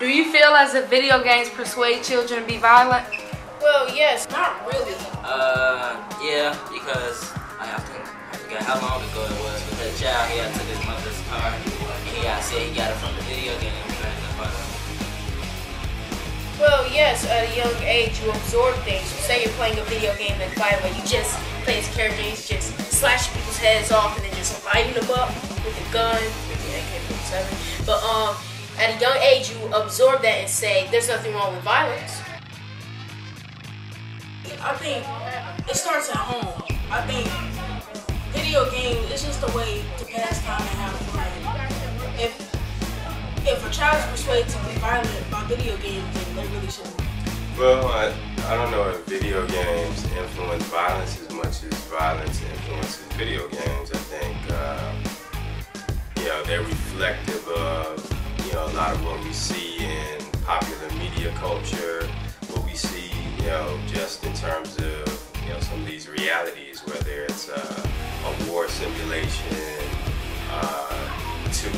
Do you feel as if video games persuade children to be violent? Well, yes, not really. Yeah, because I forgot how long ago it was, but that child, he had took his mother's car, and he said he got it from the video game. Well, yes, at a young age, you absorb things. Say you're playing a video game and finally you just play as character, you just slash people's heads off and then just lighting them up with a gun, with the AK-47. But at a young age, you absorb that and say, there's nothing wrong with violence. I think it starts at home. I think video games is just a way to pass time and have fun. If a child is persuaded to be violent by video games, then they really shouldn't. Well, I don't know if video games influence violence as much as violence influences video games. I think they're reflective of a lot of what we see in popular media culture, what we see just in terms of some of these realities, whether it's a war simulation to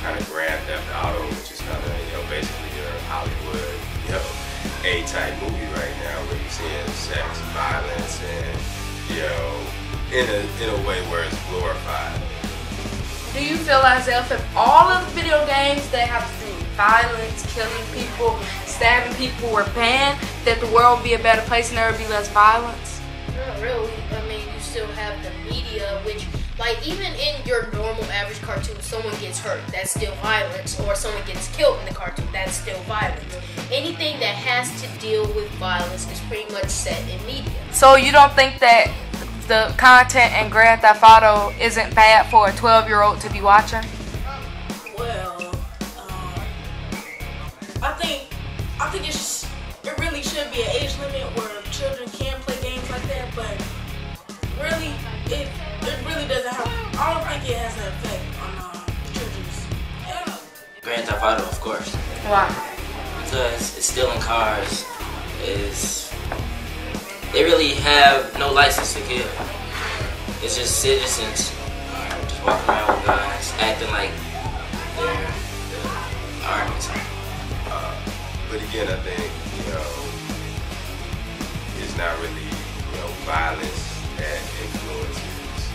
kind of Grand Theft Auto, which is kind of basically your Hollywood A-type movie right now, where you're seeing sex, violence, and in a way where it's glorified. Do you feel as if all of the video games that have to do with violence, killing people, stabbing people were banned, that the world would be a better place and there would be less violence? Not really. I mean, you still have the media, which, like, even in your normal average cartoon, someone gets hurt, that's still violence, or someone gets killed in the cartoon, that's still violence. Anything that has to deal with violence is pretty much set in media. So you don't think that the content in Grand Theft Auto isn't bad for a 12-year-old to be watching? Well, I think it really should be an age limit where children can play games like that, but really, it really doesn't have. I don't think it has an effect on children's. Grand Theft Auto, of course. Why? Because it's stealing cars. They really have no license to kill. It's just citizens just walking around with guns, acting like they're armies. But again, I think it's not really violence that influences.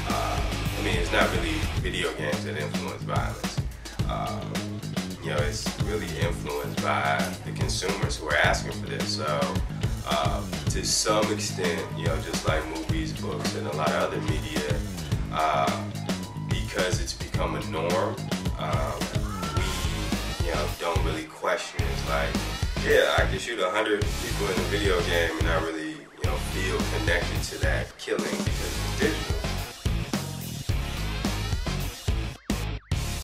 I mean, it's not really video games that influence violence. It's really influenced by the consumers who are asking for this. So, to some extent, just like movies, books, and a lot of other media, because it's become a norm, we don't really question it. It's like, yeah, I can shoot 100 people in a video game and not really feel connected to that killing because it's digital.